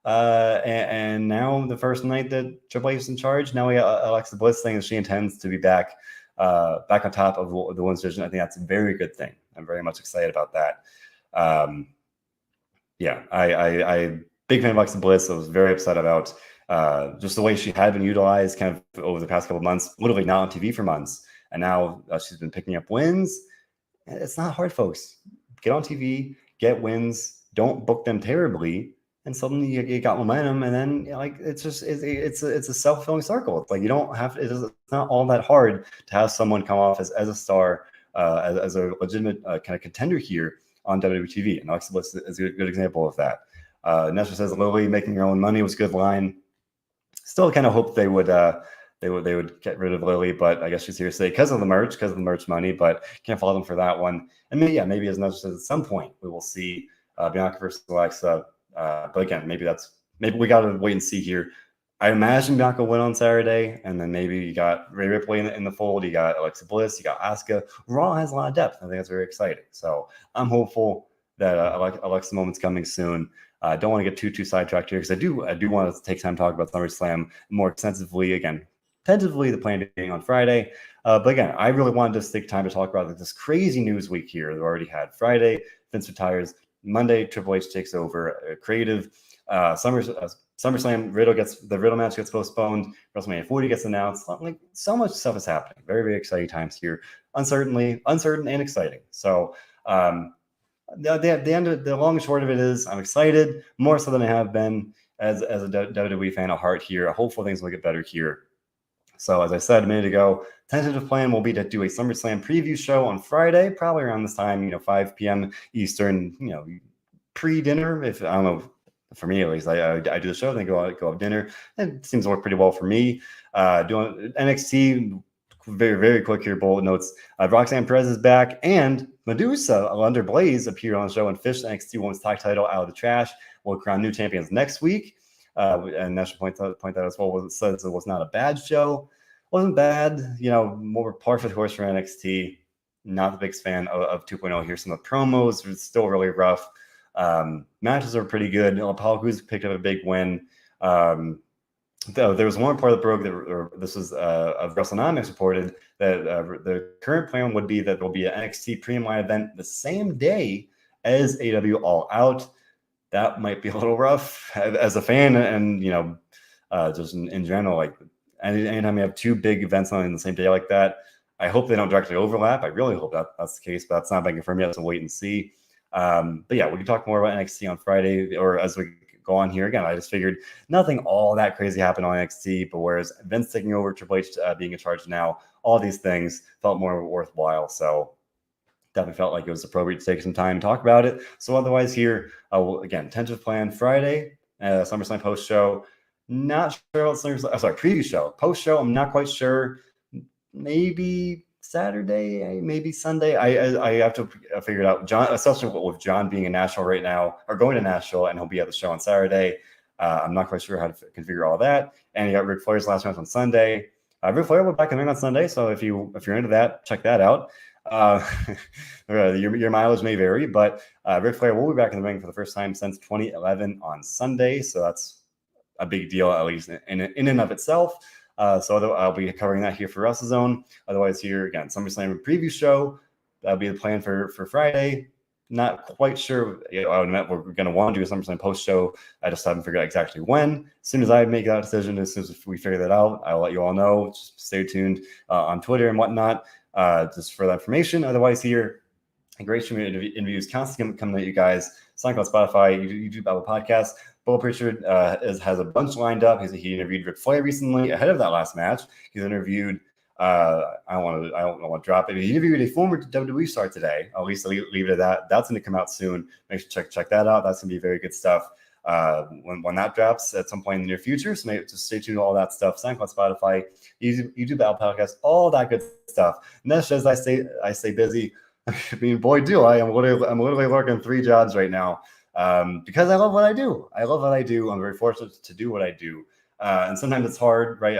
her. And now the first night that Triple H is in charge, now we got Alexa Bliss saying that she intends to be back on top of the women's division. I think that's a very good thing. I'm very much excited about that. I big fan of Alexa Bliss. I was very upset about just the way she had been utilized kind of over the past couple of months, literally not on TV for months. And now she's been picking up wins. It's not hard, folks. Get on TV, get wins, don't book them terribly, and suddenly you got momentum. And then it's a self-fulfilling circle. It's like you don't have to, it's not all that hard to have someone come off as a star, as a legitimate kind of contender here on WWE TV. And Alexa Bliss is a good example of that. Nestor says Lily making your own money was a good line. Still kind of hope they would get rid of Lily, but I guess she's here to say because of the merch money, but can't follow them for that one. And maybe as Nestor says, at some point we will see Bianca versus Alexa. But again, maybe we got to wait and see here. I imagine Bianca will win on Saturday, and then maybe you got Rhea Ripley in the fold. You got Alexa Bliss. You got Asuka. Raw has a lot of depth. I think that's very exciting. So I'm hopeful that Alexa moment's coming soon. I don't want to get too sidetracked here because I do want to take time to talk about SummerSlam more extensively. Again, tentatively the plan being on Friday. But again, I really wanted to take time to talk about this crazy news week here. We've already had Friday, Vince retires. Monday, Triple H takes over creative. SummerSlam, the Riddle match gets postponed. WrestleMania 40 gets announced. Like so much stuff is happening. Very, very exciting times here. Uncertain and exciting. So the long and short of it is I'm excited more so than I have been as a WWE fan at heart here. Hopefully things will get better here. So as I said a minute ago, tentative plan will be to do a SummerSlam preview show on Friday, probably around this time, 5 p.m. Eastern, pre-dinner. If I don't know, for me at least, I do the show, then go have dinner. It seems to work pretty well for me. Doing NXT, very, very quick here, bullet notes. Roxanne Perez is back, and Medusa under Blaze appeared on the show and fished the NXT Women's Tag title out of the trash. We'll crown new champions next week. And Nash point that as well. It says it was not a bad show. Wasn't bad. More par for the course for NXT. Not the biggest fan of 2.0 here. Some of the promos are still really rough. Matches are pretty good. Apollo Crews picked up a big win. There was one part that broke. This was of WrestleNomics reported that the current plan would be that there will be an NXT Premium Live event the same day as AW All Out. That might be a little rough as a fan, and just in general, like anytime you have two big events on in the same day like that, I hope they don't directly overlap. I really hope that's the case, but that's not been confirmed yet, so wait and see. But yeah, we can talk more about NXT on Friday, or as we go on here again. I just figured nothing all that crazy happened on NXT, but whereas Vince taking over, Triple H being in charge now, all these things felt more worthwhile. So definitely felt like it was appropriate to take some time to talk about it. So otherwise here, again, tentative plan Friday, SummerSlam post show. Not sure what preview show. Post show, I'm not quite sure. Maybe Saturday, maybe Sunday. I have to figure it out. John, especially with John being in Nashville right now, or going to Nashville, and he'll be at the show on Saturday. I'm not quite sure how to configure all that. And you got Ric Flair's last match on Sunday. Ric Flair will be back in the ring on Sunday, so if you're into that, check that out. Your mileage may vary, but Ric Flair will be back in the ring for the first time since 2011 on Sunday, so that's a big deal, at least in and of itself. So I'll be covering that here for WrestleZone. Otherwise, here again, SummerSlam preview show. That'll be the plan for Friday. Not quite sure. I would admit we're going to want to do a SummerSlam post show. I just haven't figured out exactly when. As soon as I make that decision, as soon as we figure that out, I'll let you all know. Just stay tuned on Twitter and whatnot, just for that information. Otherwise, here, a great stream of interviews constantly coming at you guys. SoundCloud, Spotify, YouTube, Apple Podcasts. Bull Pritchard has a bunch lined up. He interviewed Ric Flair recently ahead of that last match. He's interviewed. I don't want to drop it. He interviewed a former WWE star today. At least leave it at that. That's going to come out soon. Make sure to check that out. That's going to be very good stuff. When that drops at some point in the near future. So maybe just stay tuned to all that stuff. SoundCloud, Spotify, YouTube, Apple Podcasts, all that good stuff. And that's just I stay busy. I mean, boy, do I. I'm literally working 3 jobs right now because I love what I do. I love what I do. I'm very fortunate to do what I do. And sometimes it's hard, right?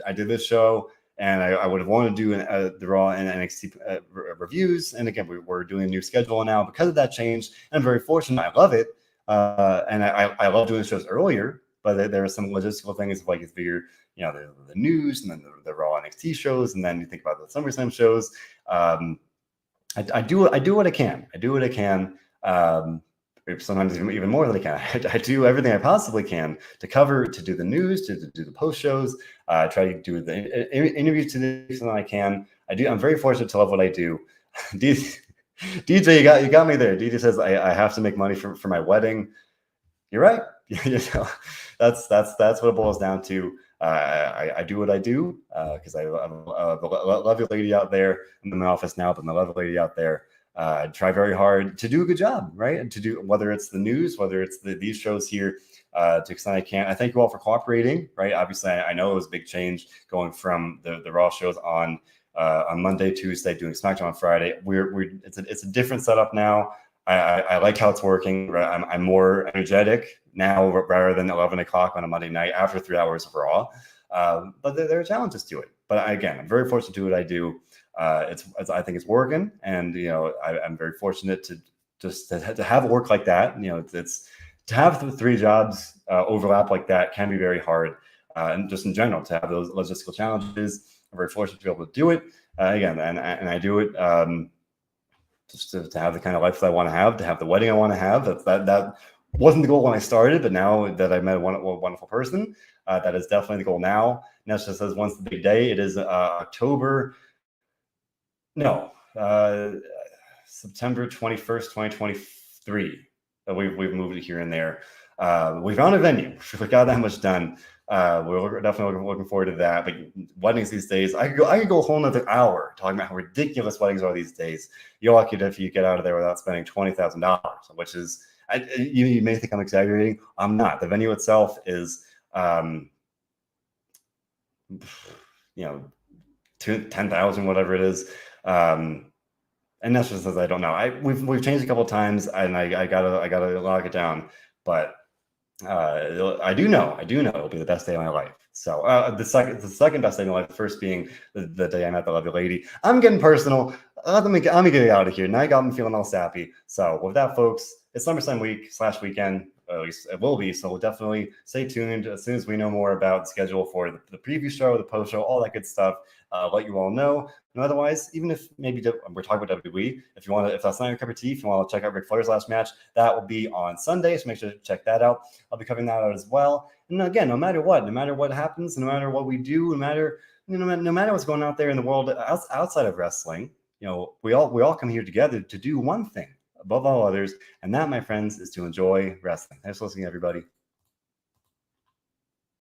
I did this show, and I would have wanted to do the Raw and NXT reviews. And again, we're doing a new schedule now because of that change. And I'm very fortunate. I love it. And I love doing shows earlier, but there are some logistical things like if you're, the news and then the Raw NXT shows, and then you think about the SummerSlam shows. I do what I can. I do what I can. Sometimes even more than I can. I do everything I possibly can to cover, to do the news, to do the post shows. Try to do the interviews to the extent I can. I'm very fortunate to love what I do. DJ, you got me there. DJ says I have to make money for my wedding. You're right. That's what it boils down to. I do what I do because I have a lovely lady out there. I'm in my office now, but my lovely lady out there. Try very hard to do a good job, right? And to do, whether it's the news, whether it's these shows here, to the extent I can. I thank you all for cooperating, right? Obviously, I know it was a big change going from the Raw shows on Monday, Tuesday, doing SmackDown on Friday. It's a different setup now. I like how it's working. Right? I'm more energetic now rather than 11 o'clock on a Monday night after 3 hours of Raw. But there are challenges to it. But again, I'm very fortunate to do what I do. I think it's working, and I'm very fortunate to just to have work like that. It's to have the 3 jobs overlap like that can be very hard, and just in general to have those logistical challenges. I'm very fortunate to be able to do it again, and I do it just to have the kind of life that I want to have the wedding I want to have. That wasn't the goal when I started, but now that I met a wonderful person, that is definitely the goal now. Nesha says, "When's the big day?" It is October. No, September 21st, 2023. We've moved it here and there. We found a venue. We got that much done. We're definitely looking forward to that. But weddings these days, I could go a whole nother hour talking about how ridiculous weddings are these days. You're lucky if you get out of there without spending $20,000, which is, you may think I'm exaggerating. I'm not. The venue itself is, 10,000, whatever it is. And that's just as I don't know. We've changed a couple of times, and I gotta lock it down. But I do know it'll be the best day of my life. So the second best day of my life, first being the day I met the lovely lady. I'm getting personal. Let me get out of here. Now I got me feeling all sappy. So with that, folks, it's SummerSlam week/weekend. At least it will be. So we'll definitely stay tuned as soon as we know more about the schedule for the preview show, the post show, all that good stuff. Let you all know. And otherwise, even if maybe we're talking about WWE, if that's not your cup of tea, if you want to check out Ric Flair's last match, that will be on Sunday. So make sure to check that out. I'll be covering that out as well. And again, no matter what happens, no matter what we do, no matter what's going on out there in the world outside of wrestling, we all come here together to do one thing above all others, and that, my friends, is to enjoy wrestling. Thanks for listening, everybody.